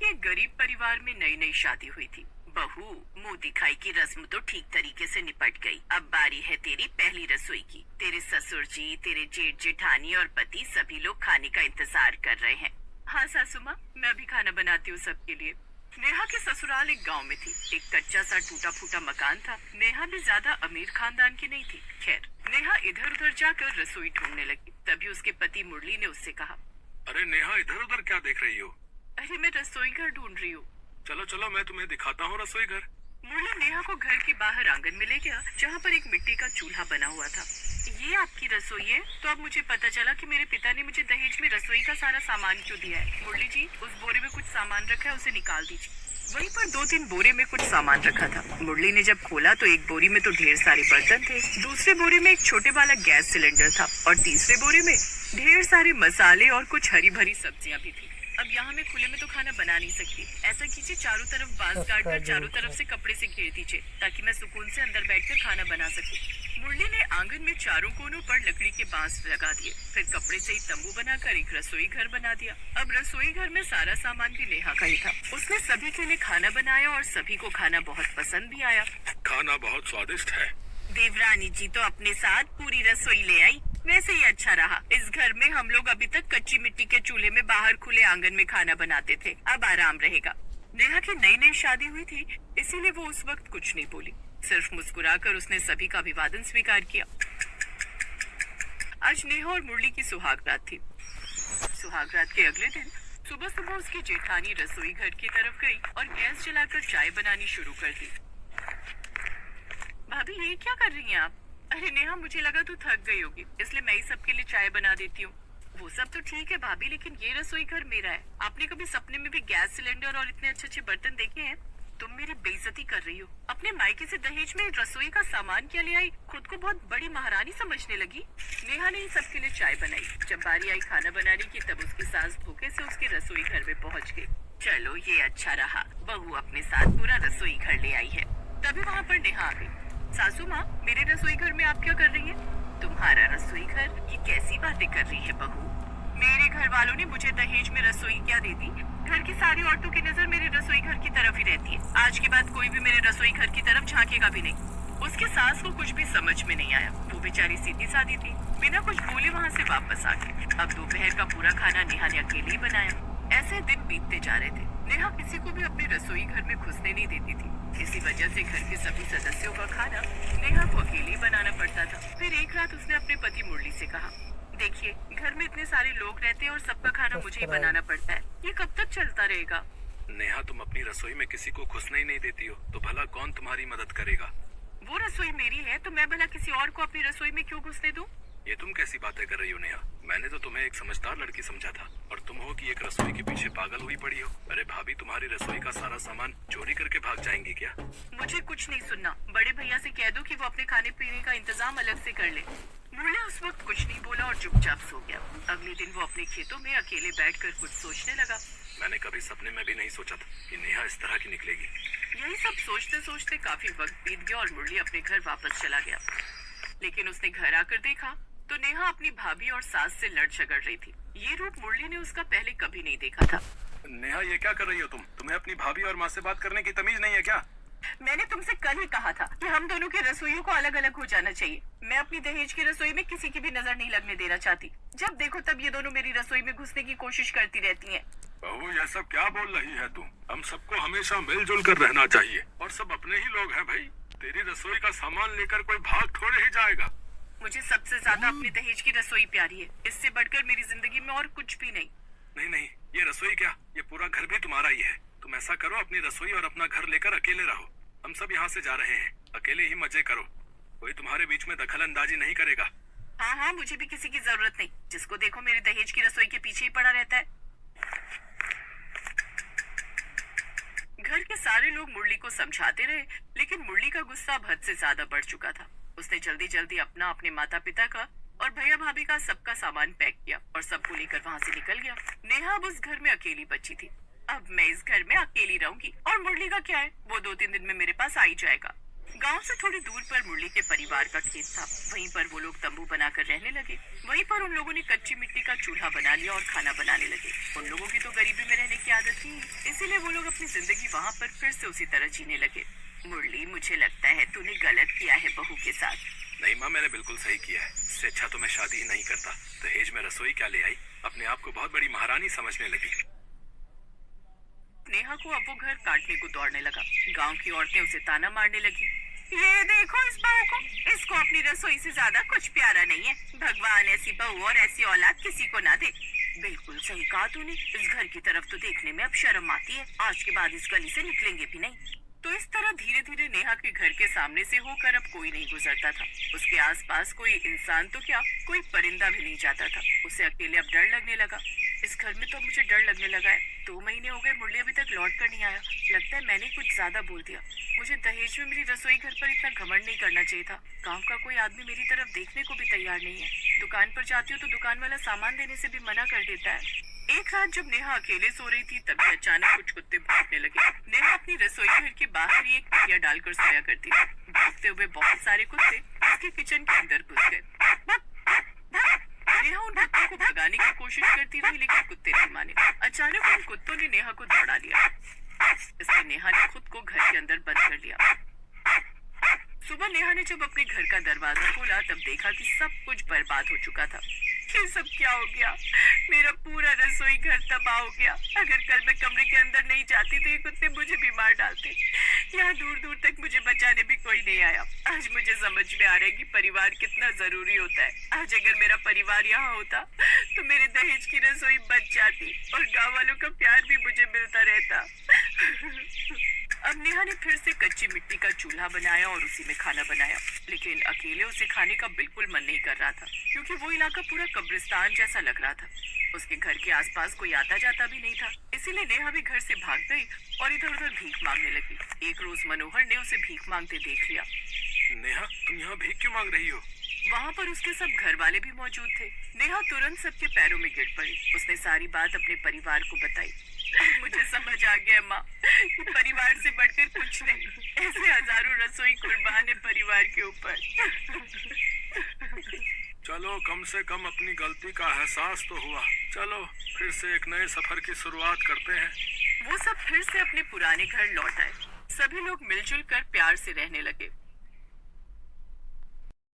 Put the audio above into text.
के एक गरीब परिवार में नई नई शादी हुई थी। बहू, मुंह दिखाई की रस्म तो ठीक तरीके से निपट गई। अब बारी है तेरी पहली रसोई की। तेरे ससुर जी, तेरे जेठ जेठानी और पति सभी लोग खाने का इंतजार कर रहे हैं। हाँ सासू माँ, मैं भी खाना बनाती हूँ सबके लिए। नेहा के ससुराल एक गांव में थी। एक कच्चा सा टूटा फूटा मकान था। नेहा भी ज्यादा अमीर खानदान की नहीं थी। खैर, नेहा इधर उधर जाकर रसोई ढूंढने लगी। तभी उसके पति मुरली ने उससे कहा, अरे नेहा, इधर उधर क्या देख रही हो? अरे मैं रसोई घर ढूंढ रही हूँ। चलो चलो, मैं तुम्हें दिखाता हूँ रसोई घर। मुरली नेहा को घर के बाहर आंगन में ले गया, जहाँ पर एक मिट्टी का चूल्हा बना हुआ था। ये आपकी रसोई है? तो अब मुझे पता चला कि मेरे पिता ने मुझे दहेज में रसोई का सारा सामान क्यों दिया है। मुरली जी, उस बोरे में कुछ सामान रखा है, उसे निकाल दीजिए। वहीं पर 2-3 बोरे में कुछ सामान रखा था। मुरली ने जब खोला तो एक बोरी में तो ढेर सारे बर्तन थे, दूसरे बोरे में एक छोटे वाला गैस सिलेंडर था और तीसरे बोरे में ढेर सारे मसाले और कुछ हरी भरी सब्जियां भी थी। अब यहाँ मैं खुले में तो खाना बना नहीं सकती। ऐसा कीजिए, चारों तरफ बांस काटकर चारों तरफ से कपड़े से घेर दीजिए, ताकि मैं सुकून से अंदर बैठकर खाना बना सकूं। मुरली ने आंगन में चारों कोनों पर लकड़ी के बांस लगा दिए, फिर कपड़े से ही तंबू बनाकर एक रसोई घर बना दिया। अब रसोई घर में सारा सामान भी नेहा का ही था। उसने सभी के लिए खाना बनाया और सभी को खाना बहुत पसंद भी आया। खाना बहुत स्वादिष्ट है। देवरानी जी तो अपने साथ पूरी रसोई ले आई। वैसे ही अच्छा रहा। इस घर में हम लोग अभी तक कच्ची मिट्टी के चूल्हे में बाहर खुले आंगन में खाना बनाते थे। अब आराम रहेगा। नेहा की नई नई शादी हुई थी, इसीलिए वो उस वक्त कुछ नहीं बोली। सिर्फ मुस्कुराकर उसने सभी का अभिवादन स्वीकार किया। आज नेहा और मुरली की सुहागरात थी। सुहागरात के अगले दिन सुबह सुबह उसकी जेठानी रसोई घर की तरफ गई और गैस जलाकर चाय बनानी शुरू कर दी। भाभी, ये क्या कर रही हैं आप? अरे नेहा, मुझे लगा तू थक गई होगी, इसलिए मैं ही सबके लिए चाय बना देती हूँ। वो सब तो ठीक है भाभी, लेकिन ये रसोई घर मेरा है। आपने कभी सपने में भी गैस सिलेंडर और इतने अच्छे अच्छे बर्तन देखे हैं? तुम मेरी बेइज्जती कर रही हो। अपने मायके से दहेज में रसोई का सामान क्या ले आई? खुद को बहुत बड़ी महारानी समझने लगी। नेहा ने सबके लिए चाय बनाई। जब बारी आई खाना बनाने की, तब उसकी सास धोखे से उसके रसोई घर में पहुँच गई। चलो, ये अच्छा रहा, बहू अपने साथ पूरा रसोई घर ले आई है। तभी वहाँ पर नेहा आ गई। सासू माँ, मेरे रसोई घर में आप क्या कर रही हैं? तुम्हारा रसोई घर? ये कैसी बातें कर रही है बहू? मेरे घर वालों ने मुझे दहेज में रसोई क्या दे दी? घर की सारी औरतों की नजर मेरे रसोई घर की तरफ ही रहती है। आज के बाद कोई भी मेरे रसोई घर की तरफ झांकेगा भी नहीं। उसके सास को कुछ भी समझ में नहीं आया। वो बेचारी सीधी सादी थी, बिना कुछ बोले वहाँ से वापस आ गई। अब दोपहर का पूरा खाना नेहा ने अकेले ही बनाया। ऐसे दिन बीतते जा रहे थे। नेहा किसी को भी अपने रसोई घर में घुसने नहीं देती थी। इसी वजह से घर के सभी सदस्यों का खाना नेहा को अकेले ही बनाना पड़ता था। फिर एक रात उसने अपने पति मुरली से कहा, देखिए, घर में इतने सारे लोग रहते हैं और सबका खाना मुझे ही बनाना पड़ता है। ये कब तक चलता रहेगा? नेहा, तुम अपनी रसोई में किसी को घुसने ही नहीं देती हो, तो भला कौन तुम्हारी मदद करेगा? वो रसोई मेरी है, तो मैं भला किसी और को अपनी रसोई में क्यों घुसने दूं? ये तुम कैसी बातें कर रही हो नेहा? मैंने तो तुम्हें एक समझदार लड़की समझा था, और तुम हो कि एक रसोई के पीछे पागल हुई पड़ी हो। अरे भाभी, तुम्हारी रसोई का सारा सामान चोरी करके भाग जाएंगी क्या? मुझे कुछ नहीं सुनना। बड़े भैया से कह दो कि वो अपने खाने पीने का इंतजाम अलग से कर ले। मुरली उस वक्त कुछ नहीं बोला और चुपचाप सो गया। अगले दिन वो अपने खेतों में अकेले बैठकर कुछ सोचने लगा। मैंने कभी सपने में भी नहीं सोचा था कि नेहा इस तरह की निकलेगी। यही सब सोचते सोचते काफी वक्त बीत गया और मुरली अपने घर वापस चला गया। लेकिन उसने घर आकर देखा तो नेहा अपनी भाभी और सास से लड़ झगड़ रही थी। ये रूप मुरली ने उसका पहले कभी नहीं देखा था। नेहा, ये क्या कर रही हो तुम? तुम्हें अपनी भाभी और माँ से बात करने की तमीज नहीं है क्या? मैंने तुमसे कल ही कहा था कि हम दोनों के रसोइयों को अलग अलग हो जाना चाहिए। मैं अपनी दहेज की रसोई में किसी की भी नजर नहीं लगने देना चाहती। जब देखो तब ये दोनों मेरी रसोई में घुसने की कोशिश करती रहती हैं। बहू, यह सब क्या बोल रही है तू? हम सबको हमेशा मिलजुल कर रहना चाहिए, और सब अपने ही लोग हैं भाई। तेरी रसोई का सामान लेकर कोई भाग थोड़े ही जाएगा। मुझे सबसे ज्यादा अपनी दहेज की रसोई प्यारी है। इससे बढ़कर मेरी जिंदगी में और कुछ भी नहीं। नहीं नहीं, ये रसोई क्या, ये पूरा घर भी तुम्हारा ही है। तुम ऐसा करो, अपनी रसोई और अपना घर लेकर अकेले रहो। हम सब यहाँ से जा रहे हैं, अकेले ही मजे करो। कोई तुम्हारे बीच में दखल अंदाजी नहीं करेगा। हाँ हाँ, मुझे भी किसी की जरूरत नहीं। जिसको देखो मेरी दहेज की रसोई के पीछे ही पड़ा रहता है। घर के सारे लोग मुरली को समझाते रहे, लेकिन मुरली का गुस्सा अब हद से ज्यादा बढ़ चुका था। उसने जल्दी जल्दी अपना, अपने माता पिता का और भैया भाभी का सबका सामान पैक किया और सबको लेकर वहाँ से निकल गया। नेहा अब उस घर में अकेली बची थी। अब मैं इस घर में अकेली रहूंगी और मुरली का क्या है, वो 2-3 दिन में मेरे पास आ ही जाएगा। गांव से थोड़ी दूर पर मुरली के परिवार का खेत था। वहीं पर वो लोग तंबू बनाकर रहने लगे। वहीं पर उन लोगों ने कच्ची मिट्टी का चूल्हा बना लिया और खाना बनाने लगे। उन लोगों की तो गरीबी में रहने की आदत थी, इसीलिए वो लोग अपनी जिंदगी वहाँ पर फिर से उसी तरह जीने लगे। मुरली, मुझे लगता है तूने गलत किया है बहू के साथ। नहीं माँ, मैंने बिल्कुल सही किया है। इससे अच्छा तो मैं शादी ही नहीं करता। दहेज में रसोई क्या ले आई? अपने आप को बहुत बड़ी महारानी समझने लगी। नेहा को अब वो घर काटने को दौड़ने लगा। गांव की औरतें उसे ताना मारने लगी। ये देखो इस बहू को, इसको अपनी रसोई से ज्यादा कुछ प्यारा नहीं है। भगवान ऐसी बहू और ऐसी औलाद किसी को ना दे। बिल्कुल सही कहा तूने। इस घर की तरफ तो देखने में अब शर्म आती है। आज के बाद इस गली से निकलेंगे भी नहीं। तो इस तरह धीरे धीरे नेहा के घर के सामने से होकर अब कोई नहीं गुजरता था। उसके आसपास कोई इंसान तो क्या, कोई परिंदा भी नहीं जाता था। उसे अकेले अब डर लगने लगा। इस घर में तो मुझे डर लगने लगा है। 2 महीने हो गए, मुरली अभी तक लौट कर नहीं आया। लगता है मैंने कुछ ज्यादा बोल दिया। मुझे दहेज में मेरी रसोई घर पर इतना घमंड नहीं करना चाहिए था। गांव का कोई आदमी मेरी तरफ देखने को भी तैयार नहीं है। दुकान पर जाती हूँ तो दुकान वाला सामान देने से भी मना कर देता है। एक रात जब नेहा अकेले सो रही थी, तभी अचानक कुछ कुत्ते भौंकने लगे। नेहा अपनी रसोई घर के बाहर ही एक तकिया डालकर सोया करती थी। भौंकते हुए बहुत सारे कुत्ते उसके किचन के अंदर घुस गए। नेहा उन कुत्तों को भगाने की कोशिश करती रही, लेकिन कुत्ते नहीं माने। अचानक उन कुत्तों ने नेहा को दौड़ा लिया। इसलिए नेहा ने खुद को घर के अंदर बंद कर लिया। सुबह नेहा ने जब अपने घर का दरवाजा खोला, तब देखा कि सब कुछ बर्बाद हो चुका था। ये सब क्या हो गया? मेरा पूरा रसोई घर तबाह हो गया। अगर कल मैं कमरे के अंदर नहीं जाती तो ये कुत्ते मुझे भी मार डालते। यहाँ दूर दूर तक मुझे बचाने भी कोई नहीं आया। आज मुझे समझ में आ रहा है कि परिवार कितना जरूरी होता है। आज अगर मेरा परिवार यहाँ होता तो मेरे दहेज की रसोई बच जाती और गाँव वालों का प्यार भी मुझे मिलता रहता। अब नेहा ने फिर से कच्ची मिट्टी का चूल्हा बनाया और उसी में खाना बनाया, लेकिन अकेले उसे खाने का बिल्कुल मन नहीं कर रहा था, क्योंकि वो इलाका पूरा कब्रिस्तान जैसा लग रहा था। उसके घर के आसपास कोई आता जाता भी नहीं था। इसीलिए नेहा भी घर से भाग गई और इधर उधर भीख मांगने लगी। एक रोज मनोहर ने उसे भीख मांगते देख लिया। नेहा, तुम यहाँ भीख क्यों मांग रही हो? वहाँ पर उसके सब घर वाले भी मौजूद थे। नेहा तुरंत सबके पैरों में गिर पड़ी। उसने सारी बात अपने परिवार को बताई। मुझे समझ आ गया माँ, कि परिवार से बढ़कर कुछ नहीं। ऐसे हजारों रसोई कुर्बान है परिवार के ऊपर। चलो, कम से कम अपनी गलती का एहसास तो हुआ। चलो फिर से एक नए सफर की शुरुआत करते हैं। वो सब फिर से अपने पुराने घर लौट आए। सभी लोग मिलजुल कर प्यार से रहने लगे।